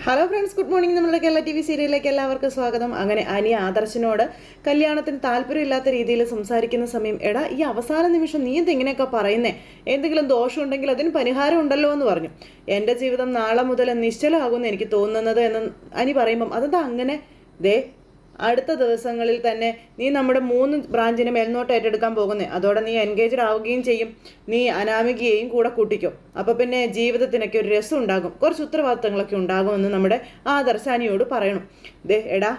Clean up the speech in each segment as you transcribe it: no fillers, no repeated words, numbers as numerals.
Hello friends, good morning. നമ്മുടെ Kerala TV സീരിയലിലേക്ക് എല്ലാവർക്കും സ്വാഗതം. അങ്ങനെ അനി ആദർശിനോട് കല്യാണത്തിന് താല്പര്യമില്ലാത്ത രീതിയിൽ സംസാരിക്കുന്ന സമയം, എടാ ഈ അവസാന നിമിഷം നീ എന്തെങ്ങനെയൊക്കെ പറയുന്നേ, എന്തെങ്കിലും ദോഷമുണ്ടെങ്കിൽ അതിന് പരിഹാരം ഉണ്ടല്ലോ എന്ന് പറഞ്ഞു. എൻ്റെ ജീവിതം നാളെ മുതൽ നിശ്ചലമാകുമെന്ന് എനിക്ക് തോന്നുന്നത് എന്ന് അനി പറയുമ്പം, അതെന്താ അങ്ങനെ? ദേ അടുത്ത ദിവസങ്ങളിൽ തന്നെ നീ നമ്മുടെ 3 ബ്രാഞ്ചിനെ മേൽനോട്ട് ഏറ്റെടുക്കാൻ പോകുന്നേ, അതോടെ നീ എൻഗേജ്ഡ് ആവുകയും ചെയ്യും. നീ അനാമികയെയും കൂടെ കൂട്ടിക്കോ. അപ്പോൾ പിന്നെ ജീവിതത്തിനൊക്കെ ഒരു രസം ഉണ്ടാകും, കുറച്ച് ഉത്തരവാദിത്തങ്ങളൊക്കെ ഉണ്ടാകുമെന്ന് നമ്മുടെ ആദർശാനിയോട് പറയണം. ദേ എടാ,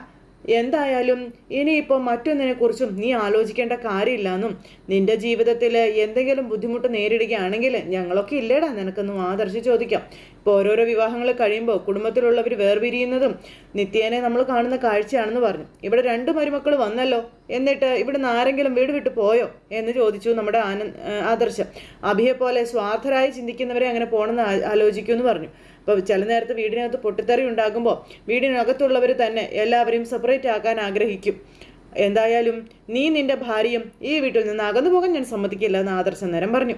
എന്തായാലും ഇനിയിപ്പോൾ മറ്റൊന്നിനെക്കുറിച്ചും നീ ആലോചിക്കേണ്ട കാര്യമില്ലെന്നും, നിന്റെ ജീവിതത്തിൽ എന്തെങ്കിലും ബുദ്ധിമുട്ട് നേരിടുകയാണെങ്കിൽ ഞങ്ങളൊക്കെ ഇല്ലേടാ നിനക്കൊന്നും ആദർശി ചോദിക്കാം. ഇപ്പോൾ ഓരോരോ വിവാഹങ്ങൾ കഴിയുമ്പോൾ കുടുംബത്തിലുള്ളവർ വേർപിരിയുന്നതും നിത്യേനെ നമ്മൾ കാണുന്ന കാഴ്ചയാണെന്ന് പറഞ്ഞു. ഇവിടെ 2 മരുമക്കൾ വന്നല്ലോ, എന്നിട്ട് ഇവിടുന്ന് ആരെങ്കിലും വീട് വിട്ടു പോയോ എന്ന് ചോദിച്ചു നമ്മുടെ ആദർശം. അഭിയെ പോലെ സ്വാർത്ഥരായി ചിന്തിക്കുന്നവരെ അങ്ങനെ പോകണമെന്ന് ആലോചിക്കുമെന്ന് പറഞ്ഞു. അപ്പോൾ ചില നേരത്ത് വീടിനകത്ത് പൊട്ടിത്തെറി ഉണ്ടാകുമ്പോൾ വീടിനകത്തുള്ളവർ തന്നെ എല്ലാവരെയും സെപ്പറേറ്റ് ആക്കാൻ ആഗ്രഹിക്കും. എന്തായാലും നീ നിന്റെ ഭാര്യയും ഈ വീട്ടിൽ നിന്ന് അകന്നു പോകാൻ ഞാൻ സമ്മതിക്കില്ല എന്ന് ആദർശം നേരം പറഞ്ഞു.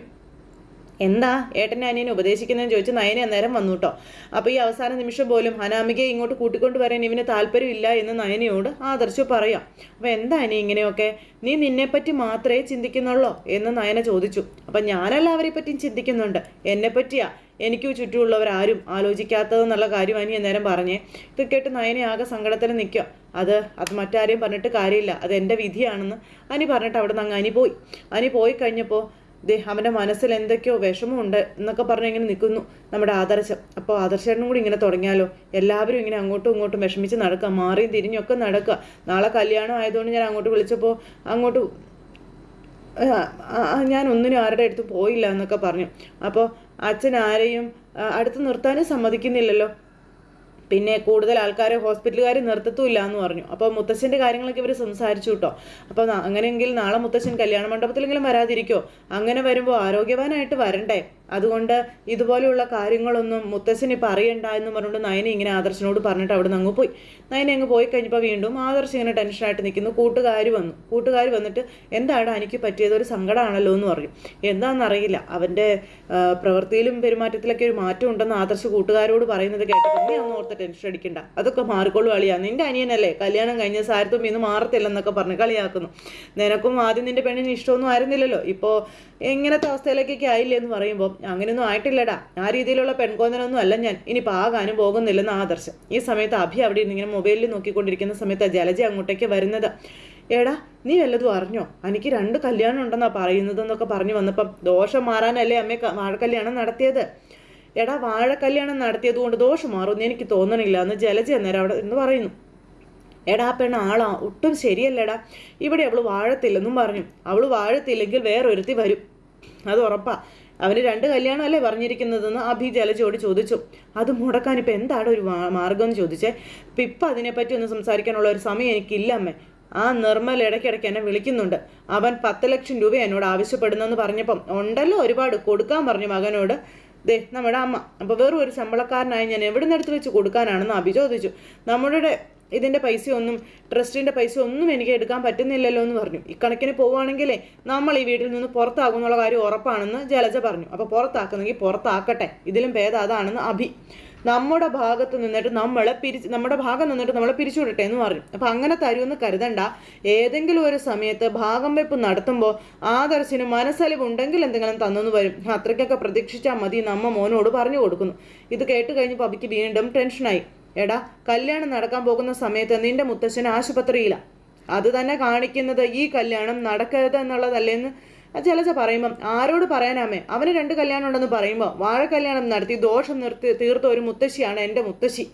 എന്താ ഏട്ടനെ അനിയനെ ഉപദേശിക്കുന്നതെന്ന് ചോദിച്ച് നയനെ അന്നേരം വന്നു കേട്ടോ. അപ്പോൾ ഈ അവസാന നിമിഷം പോലും അനാമികയെ ഇങ്ങോട്ട് കൂട്ടിക്കൊണ്ട് വരാൻ ഇവന് താല്പര്യമില്ല എന്ന് നയനയോട് ആദർശ് പറയാം. അപ്പോൾ എന്താ അനി ഇങ്ങനെയൊക്കെ, നീ നിന്നെപ്പറ്റി മാത്രമേ ചിന്തിക്കുന്നുള്ളോ എന്ന് നയന ചോദിച്ചു. അപ്പം ഞാനെല്ലാവരെ പറ്റിയും ചിന്തിക്കുന്നുണ്ട്, എന്നെപ്പറ്റിയാ എനിക്ക് ചുറ്റുമുള്ളവരാരും ആലോചിക്കാത്തതെന്നുള്ള കാര്യം അനി അന്നേരം പറഞ്ഞേ. ഇത് കേട്ട് നയനെ ആകെ സങ്കടത്തിൽ നിൽക്കുക. അത് മറ്റാരെയും പറഞ്ഞിട്ട് കാര്യമില്ല, അത് എൻ്റെ വിധിയാണെന്ന് അനി പറഞ്ഞിട്ട് അവിടെ നിന്ന് അനി പോയി കഴിഞ്ഞപ്പോൾ അവൻ്റെ മനസ്സിൽ എന്തൊക്കെയോ വിഷമമുണ്ട് എന്നൊക്കെ പറഞ്ഞ് ഇങ്ങനെ നിൽക്കുന്നു നമ്മുടെ ആദർശം. അപ്പോൾ ആദർശേട്ടനും കൂടി ഇങ്ങനെ തുടങ്ങിയാലോ, എല്ലാവരും ഇങ്ങനെ അങ്ങോട്ടും ഇങ്ങോട്ടും വിഷമിച്ച് നടക്കുക, മാറിയും തിരിഞ്ഞൊക്കെ നടക്കുക. നാളെ കല്യാണം ആയതുകൊണ്ട് ഞാൻ അങ്ങോട്ട് വിളിച്ചപ്പോൾ അങ്ങോട്ട് ഞാൻ ഒന്നിനും ആരുടെ അടുത്ത് പോയില്ല എന്നൊക്കെ പറഞ്ഞു. അപ്പോൾ അച്ഛൻ ആരെയും അടുത്ത് നിർത്താനും സമ്മതിക്കുന്നില്ലല്ലോ, പിന്നെ കൂടുതൽ ആൾക്കാരെ ഹോസ്പിറ്റലുകാർ നിർത്തത്തുമില്ല എന്ന് പറഞ്ഞു. അപ്പോൾ മുത്തശ്ശൻ്റെ കാര്യങ്ങളൊക്കെ ഇവർ സംസാരിച്ചു കേട്ടോ. അപ്പോൾ അങ്ങനെയെങ്കിൽ നാളെ മുത്തശ്ശൻ കല്യാണ മണ്ഡപത്തിലെങ്കിലും വരാതിരിക്കോ? അങ്ങനെ വരുമ്പോൾ ആരോഗ്യവാനായിട്ട് വരണ്ടേ? അതുകൊണ്ട് ഇതുപോലെയുള്ള കാര്യങ്ങളൊന്നും മുത്തശ്ശൻ ഇപ്പോൾ അറിയണ്ട എന്ന് പറഞ്ഞുകൊണ്ട് നയനെ ഇങ്ങനെ ആദർശനോട് പറഞ്ഞിട്ട് അവിടെ നിന്ന് അങ്ങ് പോയി. നയനെ അങ്ങ് പോയി കഴിഞ്ഞപ്പോൾ വീണ്ടും ആദർശ് ഇങ്ങനെ ടെൻഷനായിട്ട് നിൽക്കുന്നു. കൂട്ടുകാർ വന്നിട്ട് എന്താണ് എനിക്ക് പറ്റിയത്, ഒരു സങ്കടമാണല്ലോ എന്ന് പറഞ്ഞു. എന്താണെന്നറിയില്ല, അവൻ്റെ പ്രവൃത്തിയിലും പെരുമാറ്റത്തിലൊക്കെ ഒരു മാറ്റം ഉണ്ടെന്ന് ആദർശ് കൂട്ടുകാരോട് പറയുന്നത് കേട്ടപ്പോൾ നീ ഒന്ന് ഓർത്ത് ടെൻഷൻ അടിക്കണ്ട, അതൊക്കെ മാറിക്കൊള്ളു കളിയാ, നിന്റെ അനിയനല്ലേ, കല്യാണം കഴിഞ്ഞ സാരത്തും ഇന്ന് മാറത്തില്ലെന്നൊക്കെ പറഞ്ഞ് കളിയാക്കുന്നു. നിനക്കും ആദ്യം നിന്റെ പെണ്ണിന് ഇഷ്ടമൊന്നും ആയിരുന്നില്ലല്ലോ, ഇപ്പോൾ എങ്ങനത്തെ അവസ്ഥയിലേക്കൊക്കെ ആയില്ലേ എന്ന് പറയുമ്പോൾ അങ്ങനെയൊന്നും ആയിട്ടില്ലടാ, ആ രീതിയിലുള്ള പെൺകോന്നനൊന്നും അല്ല ഞാൻ, ഇനി പാകാനും പോകുന്നില്ലെന്ന് ആദർശം. ഈ സമയത്ത് അഭി അവിടെ ഇങ്ങനെ മൊബൈലിൽ നോക്കിക്കൊണ്ടിരിക്കുന്ന സമയത്ത് ജലജ അങ്ങോട്ടേക്ക് വരുന്നത്. എടാ നീ വല്ലതും അറിഞ്ഞോ, എനിക്ക് 2 കല്യാണം ഉണ്ടെന്നാ പറയുന്നതെന്നൊക്കെ പറഞ്ഞു വന്നപ്പം ദോഷം മാറാനല്ലേ അമ്മേ വാഴക്കല്യാണം നടത്തിയത്. എടാ വാഴക്കല്യാണം നടത്തിയത് കൊണ്ട് ദോഷം മാറുമെന്ന് എനിക്ക് തോന്നണില്ല എന്ന് ജലജ അന്നേരം അവിടെ എന്ന് പറയുന്നു. എടാ പെണ്ണ ആളാ ഒട്ടും ശരിയല്ലടാ, ഇവിടെ അവൾ വാഴത്തില്ലെന്നും പറഞ്ഞു. അവൾ വാഴത്തില്ലെങ്കിൽ വേറൊരുത്തി വരും, അത് ഉറപ്പാ. അവന് 2 കല്യാണം അല്ലേ പറഞ്ഞിരിക്കുന്നതെന്ന് അഭി ജലജയോട് ചോദിച്ചു. അത് മുടക്കാൻ ഇപ്പം എന്താണ് ഒരു മാർഗം എന്ന് ചോദിച്ചേ. ഇപ്പം അതിനെപ്പറ്റി ഒന്ന് സംസാരിക്കാനുള്ള ഒരു സമയം എനിക്കില്ല അമ്മേ. ആ നിർമ്മൽ ഇടയ്ക്കിടയ്ക്ക് എന്നെ വിളിക്കുന്നുണ്ട്, അവൻ 10 ലക്ഷം രൂപ എന്നോട് ആവശ്യപ്പെടുന്നെന്ന് പറഞ്ഞപ്പം ഉണ്ടല്ലോ ഒരുപാട് കൊടുക്കാൻ പറഞ്ഞു മകനോട് നമ്മുടെ അമ്മ. അപ്പോൾ വെറും ഒരു ശമ്പളക്കാരനായി ഞാൻ എവിടെ നിന്ന് എടുത്ത് വെച്ച് കൊടുക്കാനാണെന്ന് അഭി ചോദിച്ചു. നമ്മുടെ ഇതിൻ്റെ പൈസയൊന്നും ട്രസ്റ്റിൻ്റെ പൈസ ഒന്നും എനിക്ക് എടുക്കാൻ പറ്റുന്നില്ലല്ലോ എന്ന് പറഞ്ഞു. ഇക്കണക്കിന് പോവുകയാണെങ്കിലേ നമ്മൾ ഈ വീട്ടിൽ നിന്ന് പുറത്താകുന്നുള്ള കാര്യം ഉറപ്പാണെന്ന് ജലജ പറഞ്ഞു. അപ്പോൾ പുറത്താക്കുന്നെങ്കിൽ പുറത്താക്കട്ടെ, ഇതിലും ഭേദം അതാണെന്ന് അഭി. നമ്മുടെ ഭാഗത്ത് നിന്നിട്ട് നമ്മുടെ ഭാഗം നിന്നിട്ട് നമ്മളെ പിരിച്ചുവിടട്ടെ എന്ന് പറഞ്ഞു. അപ്പം അങ്ങനെ തരുമെന്ന് കരുതണ്ട, ഏതെങ്കിലും ഒരു സമയത്ത് ഭാഗം വെപ്പ് നടത്തുമ്പോൾ ആദർശിന് മനസ്സലിവുണ്ടെങ്കിൽ എന്തെങ്കിലും തന്നെന്ന് വരും, അത്രയ്ക്കൊക്കെ പ്രതീക്ഷിച്ചാൽ മതി നമ്മ മോനോട് പറഞ്ഞു കൊടുക്കുന്നു. ഇത് കേട്ട് കഴിഞ്ഞപ്പോൾ അഭിക്ക് വീണ്ടും ടെൻഷനായി. എടാ കല്യാണം നടക്കാൻ പോകുന്ന സമയത്ത് നിന്റെ മുത്തശ്ശൻ ആശുപത്രിയിലാണ്, അത് തന്നെ കാണിക്കുന്നത് ഈ കല്യാണം നടക്കരുത് എന്നുള്ളതല്ലേന്ന് ജലജ പറയുമ്പം ആരോട് പറയാനാമേ, അവന് 2 കല്യാണം ഉണ്ടെന്ന് പറയുമ്പോൾ വാഴക്കല്യാണം നടത്തി ദോഷം തീർത്ത ഒരു മുത്തശ്ശിയാണ് എൻ്റെ മുത്തശ്ശി.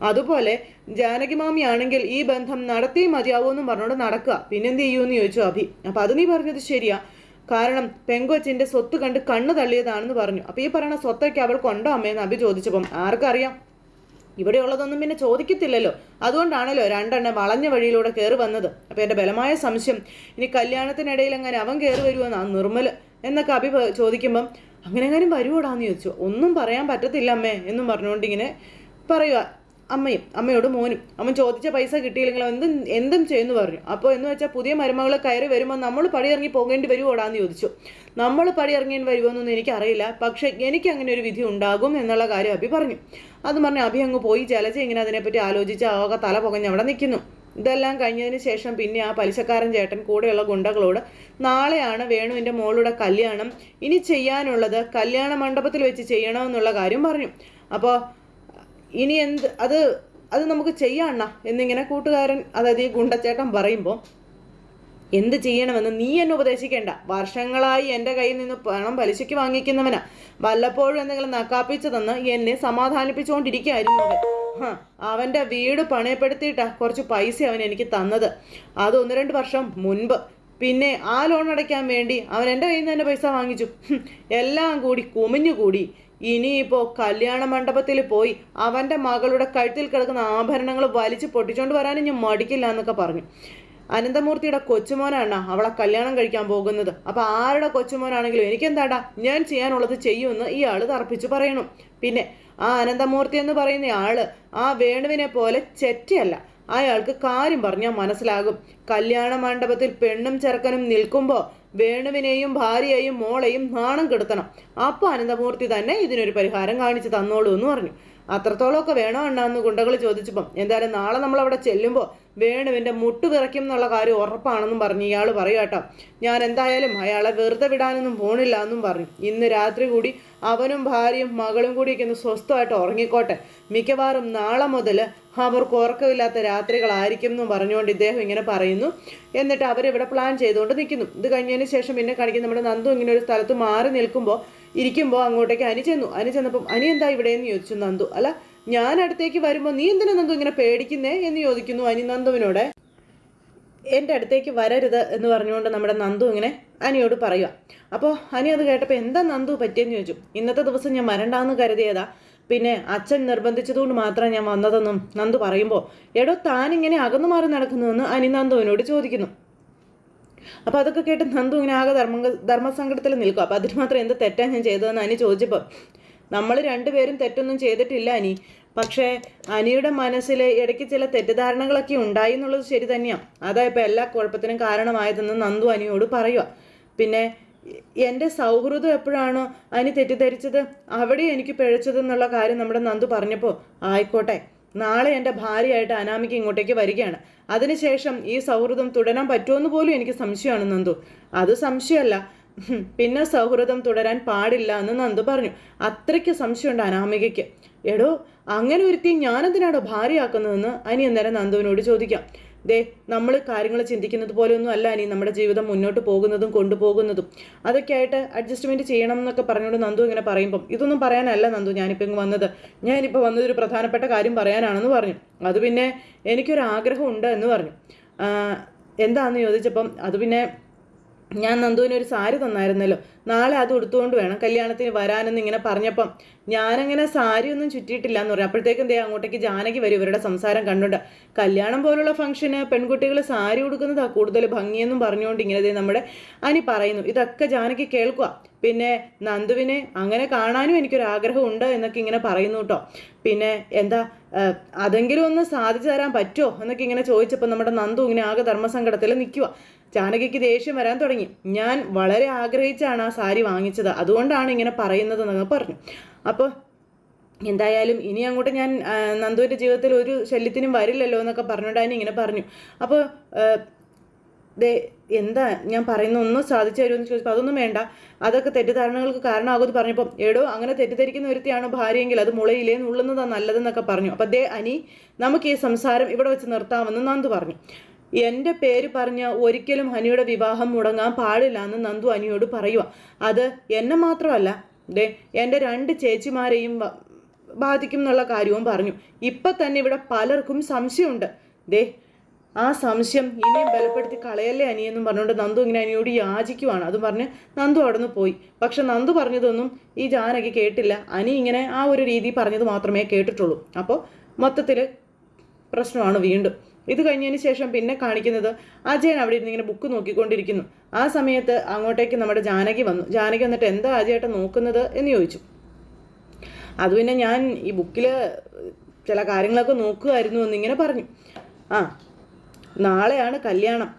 അതുപോലെ ജാനകി മാമിയാണെങ്കിൽ ഈ ബന്ധം നടത്തിയേ മതിയാവൂന്നും പറഞ്ഞുകൊണ്ട് നടക്കുക, പിന്നെന്ത് ചെയ്യുമെന്ന് ചോദിച്ചു അഭി. അപ്പം അത് നീ പറഞ്ഞത് ശരിയാ, കാരണം പെങ്കൊച്ചിൻ്റെ സ്വത്ത് കണ്ട് കണ്ണ് തള്ളിയതാണെന്ന് പറഞ്ഞു. അപ്പോൾ ഈ പറയുന്ന സ്വത്തൊക്കെ അവൾ കൊണ്ടോ അമ്മയെന്ന് അഭി ചോദിച്ചപ്പം ആർക്കറിയാം, ഇവിടെയുള്ളതൊന്നും പിന്നെ ചോദിക്കത്തില്ലല്ലോ, അതുകൊണ്ടാണല്ലോ 2 വളഞ്ഞ വഴിയിലൂടെ കയറി വന്നത്. അപ്പോൾ എൻ്റെ ബലമായ സംശയം ഇനി കല്യാണത്തിനിടയിൽ അങ്ങനെ അവൻ കയറി വരുമെന്ന് ആ നിർമ്മൽ എന്നൊക്കെ അഭി ചോദിക്കുമ്പം അങ്ങനെ വരുവോടാന്ന് ചോദിച്ചു. ഒന്നും പറയാൻ പറ്റത്തില്ല അമ്മേ എന്നും പറഞ്ഞുകൊണ്ട് ഇങ്ങനെ പറയുക. അമ്മയോട് മോനും. അവൻ ചോദിച്ച പൈസ കിട്ടിയില്ലെങ്കിൽ എന്തും ചെയ്യുമെന്ന് പറഞ്ഞു. അപ്പോൾ എന്ന് വെച്ചാൽ പുതിയ മരുമകൾ കയറി വരുമ്പോൾ നമ്മൾ പടിയിറങ്ങി പോകേണ്ടി വരുമോടാന്ന് ചോദിച്ചു. നമ്മൾ പടിയിറങ്ങേണ്ടി വരുമോയെന്നൊന്നും എനിക്കറിയില്ല, പക്ഷേ എനിക്ക് അങ്ങനെ ഒരു വിധി ഉണ്ടാകും എന്നുള്ള കാര്യം അഭി പറഞ്ഞു. അത് പറഞ്ഞ് അഭി അങ്ങ് പോയി. ജലജ ഇങ്ങനെ അതിനെപ്പറ്റി ആലോചിച്ച് ആകെ തല പുകഞ്ഞ് അവിടെ നിൽക്കുന്നു. ഇതെല്ലാം കഴിഞ്ഞതിന് ശേഷം പിന്നെ ആ പലിശക്കാരൻ ചേട്ടൻ കൂടെയുള്ള ഗുണ്ടകളോട് നാളെയാണ് വേണുവിൻ്റെ മോളുടെ കല്യാണം, ഇനി ചെയ്യാനുള്ളത് കല്യാണ മണ്ഡപത്തിൽ വെച്ച് ചെയ്യണമെന്നുള്ള കാര്യം പറഞ്ഞു. അപ്പോൾ ഇനി അത് നമുക്ക് ചെയ്യാണ്ണ എന്നിങ്ങനെ കൂട്ടുകാരൻ, അതായത് ഈ ഗുണ്ടച്ചേട്ടൻ പറയുമ്പോൾ, എന്ത് ചെയ്യണമെന്ന് നീ എന്നെ ഉപദേശിക്കേണ്ട, വർഷങ്ങളായി എൻ്റെ കയ്യിൽ നിന്ന് പണം പലിശയ്ക്ക് വാങ്ങിക്കുന്നവനാ, വല്ലപ്പോഴും എന്തെങ്കിലും നക്കാപ്പിച്ച് തന്ന് എന്നെ സമാധാനിപ്പിച്ചുകൊണ്ടിരിക്കുകയായിരുന്നു അവൻ. അവൻ്റെ വീട് പണയപ്പെടുത്തിയിട്ടാ കുറച്ച് പൈസ അവൻ എനിക്ക് തന്നത്, അത് 1-2 വർഷം മുൻപ്. പിന്നെ ആ ലോൺ അടയ്ക്കാൻ വേണ്ടി അവൻ എൻ്റെ കയ്യിൽ നിന്ന് തന്നെ പൈസ വാങ്ങിച്ചു. എല്ലാം കൂടി കുമിഞ്ഞുകൂടി. ഇനിയിപ്പോൾ കല്യാണ മണ്ഡപത്തിൽ പോയി അവൻ്റെ മകളുടെ കഴുത്തിൽ കിടക്കുന്ന ആഭരണങ്ങൾ വലിച്ചു പൊട്ടിച്ചോണ്ട് വരാനും ഞാൻ മടിക്കില്ല എന്നൊക്കെ പറഞ്ഞു. അനന്തമൂർത്തിയുടെ കൊച്ചുമോനാണ് അവളെ കല്യാണം കഴിക്കാൻ പോകുന്നത്. അപ്പം ആരുടെ കൊച്ചുമോനാണെങ്കിലും എനിക്കെന്താടാ, ഞാൻ ചെയ്യാനുള്ളത് ചെയ്യുമെന്ന് ഇയാൾ തർപ്പിച്ചു പറയണു. പിന്നെ ആ അനന്തമൂർത്തി എന്ന് പറയുന്ന ആള് ആ വേണുവിനെ പോലെ ചെറ്റയല്ല. അയാൾക്ക് കാര്യം പറഞ്ഞാൽ മനസ്സിലാകും. കല്യാണ മണ്ഡപത്തിൽ പെണ്ണും ചെറുക്കനും നിൽക്കുമ്പോൾ വേണുവിനെയും ഭാര്യയെയും മോളെയും നാണം കെടുത്തണം. അപ്പോൾ അനന്തമൂർത്തി തന്നെ ഇതിനൊരു പരിഹാരം കാണിച്ച് തന്നോളൂ എന്ന് പറഞ്ഞു. അത്രത്തോളമൊക്കെ വേണോ അണ്ണാന്ന് ഗുണ്ടകൾ ചോദിച്ചപ്പം, എന്തായാലും നാളെ നമ്മളവിടെ ചെല്ലുമ്പോൾ വേണുവിൻ്റെ മുട്ട് വിറയ്ക്കും എന്നുള്ള കാര്യം ഉറപ്പാണെന്നും പറഞ്ഞ് ഇയാൾ പറയാട്ടോ. ഞാൻ എന്തായാലും അയാളെ വെറുതെ വിടാനൊന്നും പോണില്ല എന്നും പറഞ്ഞു. ഇന്ന് രാത്രി കൂടി അവനും ഭാര്യയും മകളും കൂടിയൊക്കെ ഒന്ന് സ്വസ്ഥമായിട്ട് ഉറങ്ങിക്കോട്ടെ, മിക്കവാറും നാളെ മുതൽ അവർക്ക് ഉറക്കമില്ലാത്ത രാത്രികളായിരിക്കും എന്നും പറഞ്ഞുകൊണ്ട് ഇദ്ദേഹം ഇങ്ങനെ പറയുന്നു. എന്നിട്ട് അവരിവിടെ പ്ലാൻ ചെയ്തുകൊണ്ട് നിൽക്കുന്നു. ഇത് കഴിഞ്ഞതിന് ശേഷം പിന്നെ കാണിക്കും നമ്മുടെ നന്ദു ഇങ്ങനെ ഒരു സ്ഥലത്ത് മാറി ഇരിക്കുമ്പോൾ അങ്ങോട്ടേക്ക് അനി ചെന്നപ്പം അനി എന്താ ഇവിടെയെന്ന് ചോദിച്ചു നന്ദു. അല്ല, ഞാൻ അടുത്തേക്ക് വരുമ്പോൾ നീ എന്തിനാ നന്ദു ഇങ്ങനെ പേടിക്കുന്നേ എന്ന് ചോദിക്കുന്നു അനി നന്ദുവിനോട്. എൻ്റെ അടുത്തേക്ക് വരരുത് എന്ന് പറഞ്ഞുകൊണ്ട് നമ്മുടെ നന്ദു ഇങ്ങനെ അനിയോട് പറയുക. അപ്പോൾ അനി അത് കേട്ടപ്പോൾ എന്താ നന്ദു പറ്റിയെന്ന് ചോദിച്ചു. ഇന്നത്തെ ദിവസം ഞാൻ വരണ്ടാന്ന് കരുതിയതാ, പിന്നെ അച്ഛൻ നിർബന്ധിച്ചതുകൊണ്ട് മാത്രം ഞാൻ വന്നതെന്നും നന്ദു പറയുമ്പോൾ, എടോ താനിങ്ങനെ അകന്നു മാറി നടക്കുന്നുവെന്ന് അനി നന്ദുവിനോട് ചോദിക്കുന്നു. അപ്പോൾ അതൊക്കെ കേട്ട് നന്ദു ഇങ്ങനെ ആകെ ധർമ്മസങ്കടത്തിൽ നിൽക്കും. അപ്പോൾ അതിന് മാത്രം എന്ത് തെറ്റാണ് ഞാൻ ചെയ്തതെന്ന് അനി ചോദിച്ചപ്പോൾ, നമ്മൾ രണ്ടുപേരും തെറ്റൊന്നും ചെയ്തിട്ടില്ല അനി, പക്ഷേ അനിയുടെ മനസ്സിൽ ഇടയ്ക്ക് ചില തെറ്റിദ്ധാരണകളൊക്കെ ഉണ്ടായി എന്നുള്ളത് ശരി തന്നെയാണ്. അതാ ഇപ്പോൾ എല്ലാ കുഴപ്പത്തിനും കാരണമായതെന്ന് നന്ദു അനിയോട് പറയുക. പിന്നെ എൻ്റെ സൗഹൃദം എപ്പോഴാണോ അനി തെറ്റിദ്ധരിച്ചത് അവിടെ എനിക്ക് പിഴച്ചതെന്നുള്ള കാര്യം നമ്മുടെ നന്ദു പറഞ്ഞപ്പോൾ, ആയിക്കോട്ടെ, നാളെ എൻ്റെ ഭാര്യയായിട്ട് അനാമിക്ക് ഇങ്ങോട്ടേക്ക് വരികയാണ്, അതിനുശേഷം ഈ സൗഹൃദം തുടരാൻ പറ്റുമെന്ന് പോലും എനിക്ക് സംശയമാണ് നന്ദു. അത് സംശയമല്ല, പിന്നെ സൗഹൃദം തുടരാൻ പാടില്ല എന്ന് നന്ദു പറഞ്ഞു. അത്രയ്ക്ക് സംശയമുണ്ട് അനാമികയ്ക്ക്. എടോ, അങ്ങനെ ഒരുത്തി ഞാനെന്തിനാണോ ഭാര്യയാക്കുന്നതെന്ന് അനി അന്നേരം നന്ദുവിനോട് ചോദിക്കാം. ദേ, നമ്മൾ കാര്യങ്ങൾ ചിന്തിക്കുന്നത് പോലെയൊന്നും അല്ല അനി നമ്മുടെ ജീവിതം മുന്നോട്ട് പോകുന്നതും കൊണ്ടുപോകുന്നതും. അതൊക്കെ ആയിട്ട് അഡ്ജസ്റ്റ്മെൻറ്റ് ചെയ്യണം എന്നൊക്കെ പറഞ്ഞുകൊണ്ട് നന്ദു ഇങ്ങനെ പറയുമ്പം, ഇതൊന്നും പറയാനല്ല നന്ദു ഞാനിപ്പോൾ ഇങ്ങ് വന്നത്, ഞാനിപ്പോൾ വന്നതൊരു പ്രധാനപ്പെട്ട കാര്യം പറയാനാണെന്ന് പറഞ്ഞു. അത് പിന്നെ എനിക്കൊരാഗ്രഹമുണ്ട് എന്ന് പറഞ്ഞു. എന്താണെന്ന് ചോദിച്ചപ്പം, അത് പിന്നെ ഞാൻ നന്ദുവിന് ഒരു സാരി തന്നായിരുന്നല്ലോ, നാളെ അത് ഉടുത്തുകൊണ്ട് വേണം കല്യാണത്തിന് വരാനെന്ന് ഇങ്ങനെ പറഞ്ഞപ്പം ഞാനങ്ങനെ സാരി ഒന്നും ചുറ്റിയിട്ടില്ല എന്ന് പറഞ്ഞു. അപ്പോഴത്തേക്കും എന്തേ അങ്ങോട്ടേക്ക് ജാനകി വരും ഇവരുടെ സംസാരം കണ്ടുകൊണ്ട്. കല്യാണം പോലുള്ള ഫംഗ്ഷന് പെൺകുട്ടികൾ സാരി ഉടുക്കുന്നതാണ് കൂടുതൽ ഭംഗിയെന്നും പറഞ്ഞുകൊണ്ട് ഇങ്ങനെ നമ്മുടെ അനി പറയുന്നു. ഇതൊക്കെ ജാനകി കേൾക്കുക. പിന്നെ നന്ദുവിനെ അങ്ങനെ കാണാനും എനിക്കൊരാഗ്രഹമുണ്ട് എന്നൊക്കെ ഇങ്ങനെ പറയുന്നു കേട്ടോ. പിന്നെ എന്താ അതെങ്കിലും ഒന്ന് സാധിച്ചു തരാൻ പറ്റുമോ എന്നൊക്കെ ഇങ്ങനെ ചോദിച്ചപ്പോൾ നമ്മുടെ നന്ദു ഇങ്ങനെ ആകെ ധർമ്മസങ്കടത്തിൽ നിൽക്കുക. ജാനകിക്ക് ദേഷ്യം വരാൻ തുടങ്ങി. ഞാൻ വളരെ ആഗ്രഹിച്ചാണ് ആ സാരി വാങ്ങിച്ചത്, അതുകൊണ്ടാണ് ഇങ്ങനെ പറയുന്നത് എന്നൊക്കെ പറഞ്ഞു. അപ്പോൾ എന്തായാലും ഇനി അങ്ങോട്ട് ഞാൻ നന്ദുവിൻ്റെ ജീവിതത്തിൽ ഒരു ശല്യത്തിനും വരില്ലല്ലോ എന്നൊക്കെ പറഞ്ഞുകൊണ്ടാണ് ഇങ്ങനെ പറഞ്ഞു. അപ്പോൾ എന്താ ഞാൻ പറയുന്ന ഒന്നും സാധിച്ചു തരുമെന്ന് ചോദിച്ചപ്പോൾ അതൊന്നും വേണ്ട, അതൊക്കെ തെറ്റിദ്ധാരണകൾക്ക് കാരണമാകുമെന്ന് പറഞ്ഞപ്പം, എടോ അങ്ങനെ തെറ്റിദ്ധരിക്കുന്ന ഒരുത്തിയാണോ ഭാര്യയെങ്കിൽ അത് മുളയിലേ നുള്ളുന്നതാണ് നല്ലതെന്നൊക്കെ പറഞ്ഞു. അപ്പം അനി നമുക്ക് ഈ സംസാരം ഇവിടെ വെച്ച് നിർത്താമെന്ന് നന്ദു പറഞ്ഞു. എൻ്റെ പേര് പറഞ്ഞ ഒരിക്കലും ഹനിയുടെ വിവാഹം മുടങ്ങാൻ പാടില്ല എന്ന് നന്ദു അനിയോട് പറയുക. അത് എന്നെ മാത്രമല്ല, എൻ്റെ 2 ചേച്ചിമാരെയും ബാധിക്കും എന്നുള്ള കാര്യവും പറഞ്ഞു. ഇപ്പം തന്നെ ഇവിടെ പലർക്കും സംശയമുണ്ട്. ആ സംശയം ഇനിയും ബലപ്പെടുത്തി കളയല്ലേ അനിയെന്നും പറഞ്ഞുകൊണ്ട് നന്ദു ഇങ്ങനെ അനിയോട് യാചിക്കുവാണ്. അതും പറഞ്ഞ് നന്ദു അവിടെ നിന്ന് പോയി. പക്ഷെ നന്ദു പറഞ്ഞതൊന്നും ഈ ജാനകി കേട്ടില്ല. അനി ഇങ്ങനെ ആ ഒരു രീതി പറഞ്ഞത് മാത്രമേ കേട്ടിട്ടുള്ളൂ. അപ്പോൾ മൊത്തത്തിൽ പ്രശ്നമാണ് വീണ്ടും. ഇത് കഴിഞ്ഞതിന് ശേഷം പിന്നെ കാണിക്കുന്നത് അജയൻ അവിടെ ഇരുന്ന് ഇങ്ങനെ ബുക്ക് നോക്കിക്കൊണ്ടിരിക്കുന്നു. ആ സമയത്ത് അങ്ങോട്ടേക്ക് നമ്മുടെ ജാനകി വന്നു. ജാനകി വന്നിട്ട് എന്താ അജയേട്ടൻ നോക്കുന്നത് എന്ന് ചോദിച്ചു. അത് പിന്നെ ഞാൻ ഈ ബുക്കിൽ ചില കാര്യങ്ങളൊക്കെ നോക്കുമായിരുന്നു എന്നിങ്ങനെ പറഞ്ഞു. ആ, നാളെയാണ് കല്യാണം,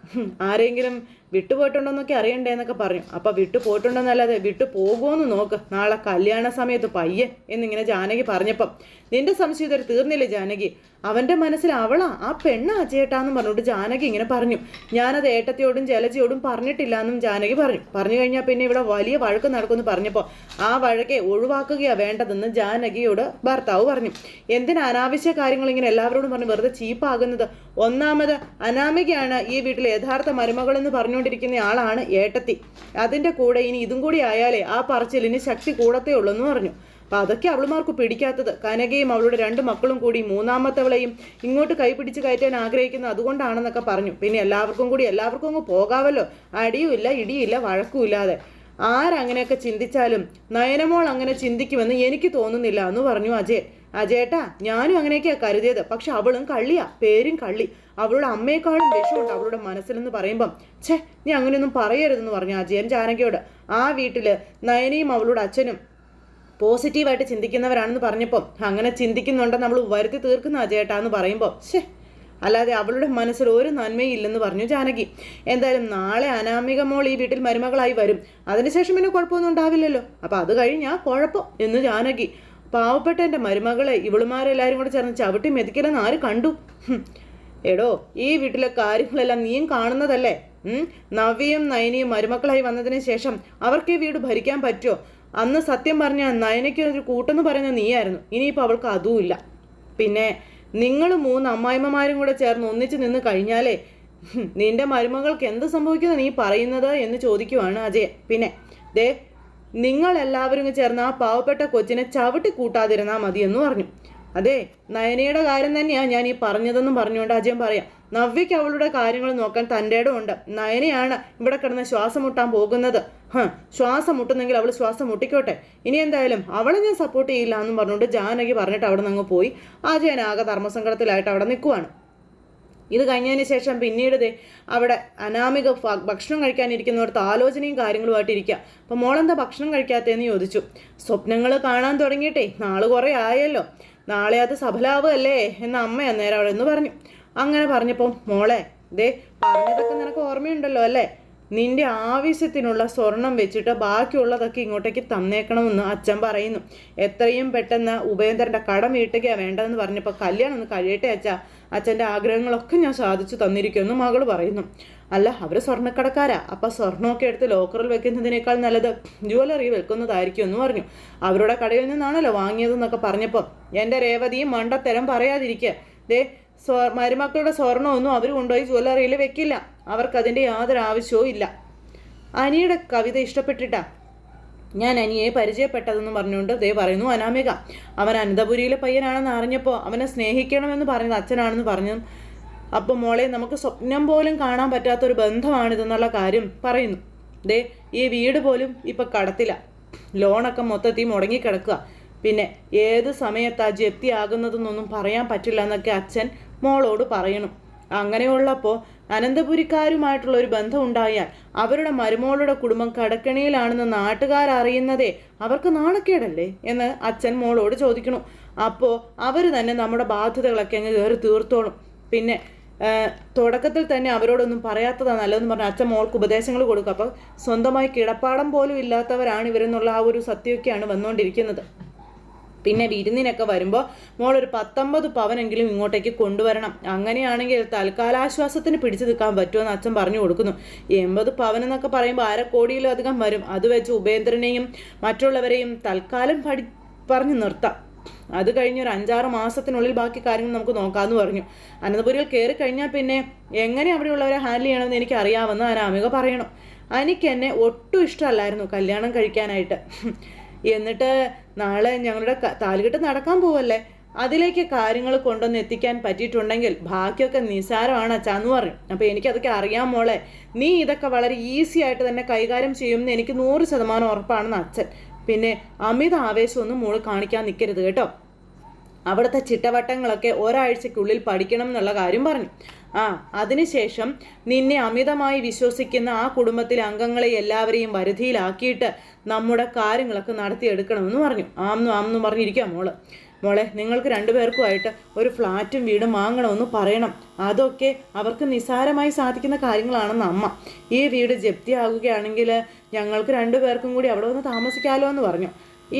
ആരെങ്കിലും വിട്ടുപോയിട്ടുണ്ടോന്നൊക്കെ അറിയണ്ടേ എന്നൊക്കെ പറഞ്ഞു. അപ്പം വിട്ടു പോയിട്ടുണ്ടെന്നല്ലാതെ വിട്ടു പോകുമോന്ന് നോക്ക്, നാളെ കല്യാണ സമയത്ത് പയ്യൻ എന്നിങ്ങനെ ജാനകി പറഞ്ഞപ്പം നിന്റെ സംശയം ഇതൊരു തീർന്നില്ലേ ജാനകി? അവൻ്റെ മനസ്സിൽ അവളാ, ആ പെണ്ണാ ചേട്ടാന്ന് പറഞ്ഞുകൊണ്ട് ജാനകി ഇങ്ങനെ പറഞ്ഞു. ഞാനത് ഏട്ടത്തിയോടും ജലജയോടും പറഞ്ഞിട്ടില്ല എന്നും ജാനകി പറഞ്ഞു കഴിഞ്ഞാൽ പിന്നെ ഇവിടെ വലിയ വഴക്ക് നടക്കുമെന്ന് പറഞ്ഞപ്പോൾ ആ വഴക്കെ ഒഴിവാക്കുകയാണ് വേണ്ടതെന്ന് ജാനകിയോട് ഭർത്താവ് പറഞ്ഞു. എന്തിനാ അനാവശ്യ കാര്യങ്ങൾ ഇങ്ങനെ എല്ലാവരോടും പറഞ്ഞ് വെറുതെ ചീപ്പാകുന്നത്? ഒന്നാമത് അനാമികയാണ് ഈ വീട്ടിലെ യഥാർത്ഥ മരുമകളെന്ന് പറഞ്ഞുകൊണ്ടിരിക്കുന്ന ആളാണ് ഏട്ടത്തി. അതിൻ്റെ കൂടെ ഇനി ഇതും കൂടി ആയാലേ ആ പറച്ചിലിന് ശക്തി കൂടത്തേ ഉള്ളൂ എന്ന് പറഞ്ഞു. അപ്പം അതൊക്കെ അവളുമാർക്ക് പിടിക്കാത്തത്. കനകയും അവളുടെ 2 മക്കളും കൂടി മൂന്നാമത്തവളെയും ഇങ്ങോട്ട് കൈപിടിച്ച് കയറ്റാൻ ആഗ്രഹിക്കുന്നത് അതുകൊണ്ടാണെന്നൊക്കെ പറഞ്ഞു. പിന്നെ എല്ലാവർക്കും അങ്ങ് പോകാമല്ലോ, അടിയുമില്ല ഇടിയില്ല വഴക്കുമില്ലാതെ. ആരങ്ങനെയൊക്കെ ചിന്തിച്ചാലും നയനമോൾ അങ്ങനെ ചിന്തിക്കുമെന്ന് എനിക്ക് തോന്നുന്നില്ല എന്ന് പറഞ്ഞു അജയേട്ടാ, ഞാനും അങ്ങനെയൊക്കെയാണ് കരുതിയത്. പക്ഷെ അവളും കള്ളിയാ, പേരും കള്ളി. അവളുടെ അമ്മയെക്കാളും വിഷമുണ്ട് അവളുടെ മനസ്സിലെന്ന് പറയുമ്പം നീ അങ്ങനെയൊന്നും പറയരുതെന്ന് പറഞ്ഞു അജയൻ ജാനകിയോട്. ആ വീട്ടിൽ നയനയും അവളുടെ അച്ഛനും പോസിറ്റീവായിട്ട് ചിന്തിക്കുന്നവരാണെന്ന് പറഞ്ഞപ്പോൾ അങ്ങനെ ചിന്തിക്കുന്നുണ്ടെന്ന് നമ്മൾ വരുത്തി തീർക്കുന്ന അജയേട്ടാന്ന് പറയുമ്പോൾ അല്ലാതെ അവളുടെ മനസ്സിൽ ഒരു നന്മയും ഇല്ലെന്ന് പറഞ്ഞു ജാനകി. എന്തായാലും നാളെ അനാമിക മോൾ ഈ വീട്ടിൽ മരുമകളായി വരും, അതിനുശേഷം പിന്നെ കുഴപ്പമൊന്നും ഉണ്ടാവില്ലല്ലോ. അപ്പം അത് കഴിഞ്ഞാൽ കുഴപ്പം എന്ന് ജാനകി. പാവപ്പെട്ട എൻ്റെ മരുമകളെ ഇവളുമാരെല്ലാവരും കൂടെ ചേർന്ന് ചവിട്ടി മെതിക്കലെന്ന് ആര് കണ്ടു? എടോ, ഈ വീട്ടിലെ കാര്യങ്ങളെല്ലാം നീയും കാണുന്നതല്ലേ. നവ്യയും നയനിയും മരുമക്കളായി വന്നതിന് ശേഷം അവർക്ക് ഈ വീട് ഭരിക്കാൻ പറ്റുമോ? അന്ന് സത്യം പറഞ്ഞാൽ നയനയ്ക്ക് ഒരു കൂട്ടെന്ന് പറയുന്നത് നീയായിരുന്നു. ഇനിയിപ്പോൾ അവൾക്ക് അതുമില്ല. പിന്നെ നിങ്ങൾ 3 അമ്മായിമ്മമാരും കൂടെ ചേർന്ന് ഒന്നിച്ച് നിന്ന് കഴിഞ്ഞാലേ നിന്റെ മരുമകൾക്ക് എന്ത് സംഭവിക്കുന്നത് നീ പറയുന്നത് എന്ന് ചോദിക്കുവാണ് അജയൻ. പിന്നെ നിങ്ങളെല്ലാവരും ചേർന്ന് ആ പാവപ്പെട്ട കൊച്ചിനെ ചവിട്ടി കൂട്ടാതിരുന്നാൽ മതിയെന്ന് പറഞ്ഞു. അതെ, നയനയുടെ കാര്യം തന്നെയാണ് ഞാൻ ഈ പറഞ്ഞതെന്നും പറഞ്ഞുകൊണ്ട് അജയൻ പറയാം. നവ്യയ്ക്ക് അവളുടെ കാര്യങ്ങൾ നോക്കാൻ തൻ്റെ ഇടമുണ്ട്. നയനയാണ് ഇവിടെ കിടന്ന് ശ്വാസം മുട്ടാൻ പോകുന്നത്. ശ്വാസം മുട്ടുന്നെങ്കിൽ അവൾ ശ്വാസം മുട്ടിക്കോട്ടെ. ഇനി എന്തായാലും അവളെ ഞാൻ സപ്പോർട്ട് ചെയ്യില്ല എന്നും പറഞ്ഞുകൊണ്ട് ജാനകി പറഞ്ഞിട്ട് അവിടെ നിന്ന് പോയി. അജയൻ ആകെ ധർമ്മസങ്കടത്തിലായിട്ട് അവിടെ നിൽക്കുവാണ്. ഇത് കഴിഞ്ഞതിന് ശേഷം പിന്നീട് അവിടെ അനാമിക ഭക്ഷണം കഴിക്കാനിരിക്കുന്നവർക്ക് ആലോചനയും കാര്യങ്ങളുമായിട്ട് ഇരിക്കുക. അപ്പം മോളെന്താ ഭക്ഷണം കഴിക്കാത്തതെന്ന് ചോദിച്ചു. സ്വപ്നങ്ങൾ കാണാൻ തുടങ്ങിയിട്ടേ നാള് കുറേ ആയല്ലോ, നാളെ അത് സഫലാവുകയല്ലേ എന്ന് അമ്മ അന്നേരം അവിടെ എന്ന് പറഞ്ഞു. അങ്ങനെ പറഞ്ഞപ്പോൾ മോളെ പറഞ്ഞതൊക്കെ നിനക്ക് ഓർമ്മയുണ്ടല്ലോ അല്ലേ? നിന്റെ ആവശ്യത്തിനുള്ള സ്വർണം വെച്ചിട്ട് ബാക്കിയുള്ളതൊക്കെ ഇങ്ങോട്ടേക്ക് തന്നേക്കണമെന്ന് അച്ഛൻ പറയുന്നു. എത്രയും പെട്ടെന്ന് ഉപേന്ദ്രൻ്റെ കടം വീട്ടുകയാണ് വേണ്ടതെന്ന് പറഞ്ഞപ്പോൾ കല്യാണം ഒന്ന് കഴിയട്ടെ അച്ഛൻ്റെ ആഗ്രഹങ്ങളൊക്കെ ഞാൻ സാധിച്ചു തന്നിരിക്കുമെന്ന് മകൾ പറയുന്നു. അല്ല, അവർ സ്വർണ്ണക്കടക്കാരാ, അപ്പം സ്വർണ്ണമൊക്കെ എടുത്ത് ലോക്കറിൽ വെക്കുന്നതിനേക്കാൾ നല്ലത് ജ്വല്ലറി വെക്കുന്നതായിരിക്കും എന്ന് പറഞ്ഞു. അവരുടെ കടയിൽ നിന്നാണല്ലോ വാങ്ങിയതെന്നൊക്കെ പറഞ്ഞപ്പോൾ എൻ്റെ രേവതിയും മണ്ടത്തരം പറയാതിരിക്കുക. മരുമക്കളുടെ സ്വർണ്ണമൊന്നും അവർ കൊണ്ടുപോയി ജ്വല്ലറിയിൽ വെക്കില്ല, അവർക്കതിൻ്റെ യാതൊരു ആവശ്യവും ഇല്ല. അനിയുടെ കവിത ഇഷ്ടപ്പെട്ടിട്ടാ ഞാൻ അനിയെ പരിചയപ്പെട്ടതെന്ന് പറഞ്ഞുകൊണ്ട് പറയുന്നു അനാമിക. അവൻ അനന്തപുരിയിലെ പയ്യനാണെന്ന് അറിഞ്ഞപ്പോൾ അവനെ സ്നേഹിക്കണമെന്ന് പറഞ്ഞത് അച്ഛനാണെന്ന് പറഞ്ഞു. അപ്പോൾ മോളെ, നമുക്ക് സ്വപ്നം പോലും കാണാൻ പറ്റാത്തൊരു ബന്ധമാണിതെന്നുള്ള കാര്യം പറയുന്നു. ഈ വീട് പോലും ഇപ്പം കടത്തില്ല, ലോണൊക്കെ മൊത്തത്തിൽ മുടങ്ങിക്കിടക്കുക. പിന്നെ ഏത് സമയത്താ ജപ്തിയാകുന്നതെന്നൊന്നും പറയാൻ പറ്റില്ല എന്നൊക്കെ അച്ഛൻ മോളോട് പറയണം. അങ്ങനെയുള്ളപ്പോൾ അനന്തപുരിക്കാരുമായിട്ടുള്ള ഒരു ബന്ധം ഉണ്ടായാൽ അവരുടെ മരുമോളുടെ കുടുംബം കടക്കണിയിലാണെന്ന് നാട്ടുകാരറിയുന്നതേ അവർക്ക് നാണക്കേടല്ലേ എന്ന് അച്ഛൻ മോളോട് ചോദിക്കണം. അപ്പോൾ അവർ തന്നെ നമ്മുടെ ബാധ്യതകളൊക്കെ അങ്ങ് കയറി തീർത്തോളും. പിന്നെ തുടക്കത്തിൽ തന്നെ അവരോടൊന്നും പറയാത്തതാണ് നല്ലതെന്ന് പറഞ്ഞാൽ അച്ഛൻ മോൾക്ക് ഉപദേശങ്ങൾ കൊടുക്കും. അപ്പോൾ സ്വന്തമായി കിടപ്പാടം പോലും ഇല്ലാത്തവരാണ് ഇവരെന്നുള്ള ആ ഒരു സത്യമൊക്കെയാണ് വന്നുകൊണ്ടിരിക്കുന്നത്. പിന്നെ വിരുന്നിനൊക്കെ വരുമ്പോൾ മോളൊരു 19 പവനെങ്കിലും ഇങ്ങോട്ടേക്ക് കൊണ്ടുവരണം. അങ്ങനെയാണെങ്കിൽ തൽക്കാലാശ്വാസത്തിന് പിടിച്ചു നിൽക്കാൻ പറ്റുമെന്ന് അച്ഛൻ പറഞ്ഞു കൊടുക്കുന്നു. 80 പവൻ എന്നൊക്കെ പറയുമ്പോൾ 1/2 കോടിയിലധികം വരും. അത് വെച്ച് ഉപേന്ദ്രനെയും മറ്റുള്ളവരെയും തൽക്കാലം പറഞ്ഞു നിർത്താം. അത് കഴിഞ്ഞൊരു 5-6 മാസത്തിനുള്ളിൽ ബാക്കി കാര്യങ്ങൾ നമുക്ക് നോക്കാമെന്ന് പറഞ്ഞു. അനന്തപുരിയിൽ കയറി കഴിഞ്ഞാൽ പിന്നെ എങ്ങനെ അവിടെയുള്ളവരെ ഹാൻഡിൽ ചെയ്യണമെന്ന് എനിക്ക് അറിയാമെന്ന് അനാമിക പറയണം. എനിക്ക് എന്നെ ഒട്ടും ഇഷ്ടമല്ലായിരുന്നു കല്യാണം കഴിക്കാനായിട്ട്. എന്നിട്ട് നാളെ ഞങ്ങളുടെ താലികെട്ട് നടക്കാൻ പോവല്ലേ, അതിലേക്ക് കാര്യങ്ങൾ കൊണ്ടുവന്ന് എത്തിക്കാൻ പറ്റിയിട്ടുണ്ടെങ്കിൽ ബാക്കിയൊക്കെ നിസ്സാരമാണ് അച്ഛാന്ന് പറഞ്ഞു. അപ്പോൾ എനിക്കതൊക്കെ അറിയാം മോളെ, നീ ഇതൊക്കെ വളരെ ഈസി ആയിട്ട് തന്നെ കൈകാര്യം ചെയ്യുമെന്ന് എനിക്ക് 100% ഉറപ്പാണെന്ന് അച്ഛൻ. പിന്നെ അമിത ആവേശമൊന്നും മോള് കാണിക്കാൻ നിൽക്കരുത് കേട്ടോ. അവിടുത്തെ ചിട്ടവട്ടങ്ങളൊക്കെ ഒരാഴ്ചക്കുള്ളിൽ പഠിക്കണം എന്നുള്ള കാര്യം പറഞ്ഞു. അതിനുശേഷം നിന്നെ അമിതമായി വിശ്വസിക്കുന്ന ആ കുടുംബത്തിലെ അംഗങ്ങളെ എല്ലാവരെയും വരുതിയിലാക്കിയിട്ട് നമ്മുടെ കാര്യങ്ങളൊക്കെ നടത്തിയെടുക്കണമെന്ന് പറഞ്ഞു. ആംന്നു പറഞ്ഞിരിക്കുക മോള്. മോളെ നിങ്ങൾക്ക് രണ്ടുപേർക്കുമായിട്ട് ഒരു ഫ്ലാറ്റും വീടും വാങ്ങണമെന്ന് പറയണം. അതൊക്കെ അവർക്ക് നിസ്സാരമായി സാധിക്കുന്ന കാര്യങ്ങളാണെന്ന് അമ്മ. ഈ വീട് ജപ്തിയാകുകയാണെങ്കിൽ ഞങ്ങൾക്ക് രണ്ടുപേർക്കും കൂടി അവിടെ വന്ന് താമസിക്കാമല്ലോ എന്ന് പറഞ്ഞു.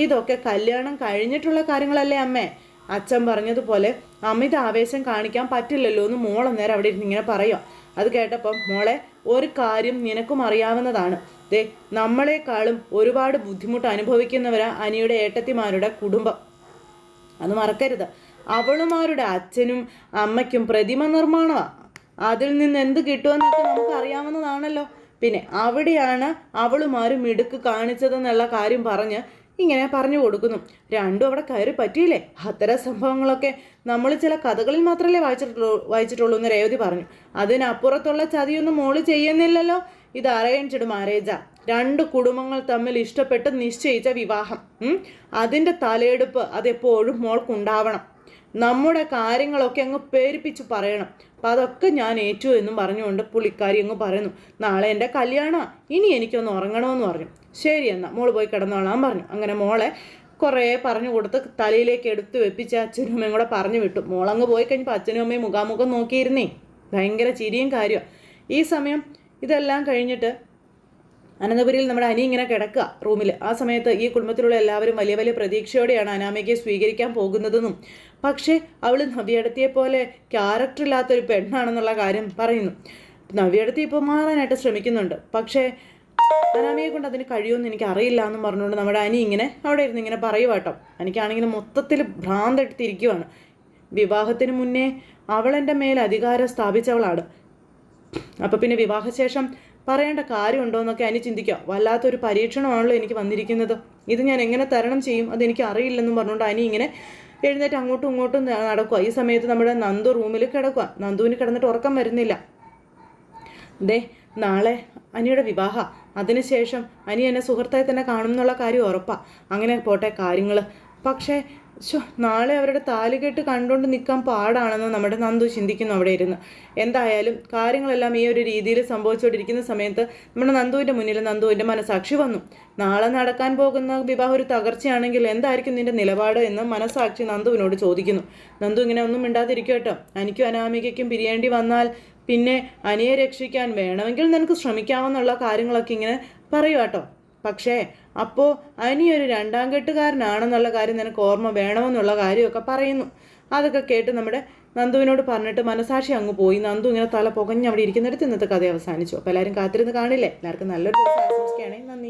ഇതൊക്കെ കല്യാണം കഴിഞ്ഞിട്ടുള്ള കാര്യങ്ങളല്ലേ അമ്മേ? അച്ഛൻ പറഞ്ഞതുപോലെ അമിത ആവേശം കാണിക്കാൻ പറ്റില്ലല്ലോ എന്ന് മോളന്നേരം അവിടെ ഇരുന്ന് ഇങ്ങനെ പറയുക. അത് കേട്ടപ്പം മോളെ, ഒരു കാര്യം നിനക്കും അറിയാവുന്നതാണ്. ദേ, നമ്മളെക്കാളും ഒരുപാട് ബുദ്ധിമുട്ട് അനുഭവിക്കുന്നവരാ അനിയുടെ ഏട്ടത്തിമാരുടെ കുടുംബം. അത് മറക്കരുത്. അവളുമാരുടെ അച്ഛനും അമ്മയ്ക്കും പ്രതിമ നിർമ്മാണമാണ്. അതിൽ നിന്ന് എന്ത് കിട്ടുമെന്നൊക്കെ നമുക്ക് അറിയാവുന്നതാണല്ലോ. പിന്നെ അവിടെയാണ് അവളുമാരും മിടുക്ക് കാണിച്ചതെന്നുള്ള കാര്യം പറഞ്ഞ് ഇങ്ങനെ പറഞ്ഞു കൊടുക്കുന്നു. രണ്ടും അവിടെ കയറി പറ്റിയില്ലേ? അത്തരം സംഭവങ്ങളൊക്കെ നമ്മൾ ചില കഥകളിൽ മാത്രമല്ലേ വായിച്ചിട്ടുള്ളൂ എന്ന് രേവതി പറഞ്ഞു. അതിനപ്പുറത്തുള്ള ചതിയൊന്നും മോള് ചെയ്യുന്നില്ലല്ലോ. ഇത് അറേഞ്ച്ഡ് മാരേജാ. രണ്ട് കുടുംബങ്ങൾ തമ്മിൽ ഇഷ്ടപ്പെട്ട് നിശ്ചയിച്ച വിവാഹം. അതിൻ്റെ തലയെടുപ്പ് അതെപ്പോഴും മോൾക്കുണ്ടാവണം. നമ്മുടെ കാര്യങ്ങളൊക്കെ അങ്ങ് പേരിപ്പിച്ച് പറയണം. അപ്പം അതൊക്കെ ഞാൻ ഏറ്റു എന്നും പറഞ്ഞുകൊണ്ട് പുള്ളിക്കാരി അങ്ങ് പറയുന്നു, നാളെ എൻ്റെ കല്യാണമാണ്, ഇനി എനിക്കൊന്ന് ഉറങ്ങണമെന്ന് പറഞ്ഞു. ശരി എന്നാൽ മോള് പോയി കിടന്നോളാൻ പറഞ്ഞു. അങ്ങനെ മോളെ കുറേ പറഞ്ഞു കൊടുത്ത് തലയിലേക്ക് എടുത്ത് വെപ്പിച്ച് അച്ഛനും അമ്മയും കൂടെ പറഞ്ഞു വിട്ടു. മോളങ്ങ് പോയി കഴിഞ്ഞപ്പോൾ അച്ഛനും അമ്മയും മുഖാമുഖം നോക്കിയിരുന്നേ. ഭയങ്കര ചിരിയും കാര്യമാണ്. ഈ സമയം ഇതെല്ലാം കഴിഞ്ഞിട്ട് അനന്തപുരിയിൽ നമ്മുടെ അനി ഇങ്ങനെ കിടക്കുക റൂമിൽ. ആ സമയത്ത് ഈ കുടുംബത്തിലുള്ള എല്ലാവരും വലിയ വലിയ പ്രതീക്ഷയോടെയാണ് അനാമികയെ സ്വീകരിക്കാൻ പോകുന്നതെന്നും പക്ഷേ അവൾ നവ്യടത്തിയെ പോലെ ക്യാരക്ടറില്ലാത്തൊരു പെണ്ണാണെന്നുള്ള കാര്യം പറയുന്നു. നവ്യടത്തി ഇപ്പോൾ മാറാനായിട്ട് ശ്രമിക്കുന്നുണ്ട്. പക്ഷേ അനാമികയെ കൊണ്ട് അതിന് കഴിയുമെന്ന് എനിക്ക് അറിയില്ല എന്നും പറഞ്ഞുകൊണ്ട് നമ്മുടെ അനി ഇങ്ങനെ അവിടെ ഇരുന്ന് ഇങ്ങനെ പറയുക കേട്ടോ. എനിക്കാണെങ്കിൽ മൊത്തത്തിൽ ഭ്രാന്തെടുത്തിരിക്കുവാണ്. വിവാഹത്തിന് മുന്നേ അവൾ എൻ്റെ മേൽ അധികാരം സ്ഥാപിച്ചവളാണ്. അപ്പോൾ പിന്നെ വിവാഹശേഷം പറയേണ്ട കാര്യമുണ്ടോ എന്നൊക്കെ അനി ചിന്തിക്കുക. വല്ലാത്തൊരു പരീക്ഷണമാണല്ലോ എനിക്ക് വന്നിരിക്കുന്നത്. ഇത് ഞാൻ എങ്ങനെ തരണം ചെയ്യും അതെനിക്ക് അറിയില്ലെന്നും പറഞ്ഞുകൊണ്ട് അനി ഇങ്ങനെ എഴുന്നേറ്റ് അങ്ങോട്ടും ഇങ്ങോട്ടും നടക്കുക. ഈ സമയത്ത് നമ്മുടെ നന്ദു റൂമിൽ കിടക്കുക. നന്ദുവിന് കിടന്നിട്ട് ഉറക്കം വരുന്നില്ല. ദേ, നാളെ അനിയുടെ വിവാഹ, അതിനുശേഷം അനി എന്നെ സുഹൃത്തായി തന്നെ കാണും എന്നുള്ള കാര്യം ഉറപ്പാണ്. അങ്ങനെ പോട്ടെ കാര്യങ്ങൾ. പക്ഷേ നാളെ അവരുടെ താലികെട്ട് കണ്ടുകൊണ്ട് നിൽക്കാൻ പാടാണെന്ന് നമ്മുടെ നന്ദു ചിന്തിക്കുന്നു അവിടെ ഇരുന്ന്. എന്തായാലും കാര്യങ്ങളെല്ലാം ഈ ഒരു രീതിയിൽ സംഭവിച്ചുകൊണ്ടിരിക്കുന്ന സമയത്ത് നമ്മുടെ നന്ദുവിൻ്റെ മുന്നിൽ നന്ദുവിൻ്റെ മനസാക്ഷി വന്നു. നാളെ നടക്കാൻ പോകുന്ന വിവാഹം ഒരു തകർച്ചയാണെങ്കിൽ എന്തായിരിക്കും നിൻ്റെ നിലപാട് എന്ന് മനസാക്ഷി നന്ദുവിനോട് ചോദിക്കുന്നു. നന്ദു ഇങ്ങനെ ഒന്നും മിണ്ടാതിരിക്കും കേട്ടോ. എനിക്കും അനാമികയ്ക്കും പിരിയേണ്ടി വന്നാൽ പിന്നെ അനിയെ രക്ഷിക്കാൻ വേണമെങ്കിൽ നിനക്ക് ശ്രമിക്കാമെന്നുള്ള കാര്യങ്ങളൊക്കെ ഇങ്ങനെ പറയുക കേട്ടോ. പക്ഷേ അപ്പോൾ അനിയൊരു രണ്ടാം കെട്ടുകാരനാണെന്നുള്ള കാര്യം നിനക്ക് ഓർമ്മ വേണമെന്നുള്ള കാര്യമൊക്കെ പറയുന്നു. അതൊക്കെ കേട്ട് നമ്മുടെ നന്ദുവിനോട് പറഞ്ഞിട്ട് മനസാക്ഷി അങ്ങ് പോയി. നന്ദു ഇങ്ങനെ തല പുകഞ്ഞ് അവിടെ ഇരിക്കുന്നിടത്ത് ഇന്നത്തെ കഥ അവസാനിച്ചു. അപ്പോൾ എല്ലാവരും കാത്തിരുന്ന് കാണില്ലേ? എല്ലാവർക്കും നല്ലൊരു ദിവസം ആശംസിക്കുകയാണെങ്കിൽ നന്ദി.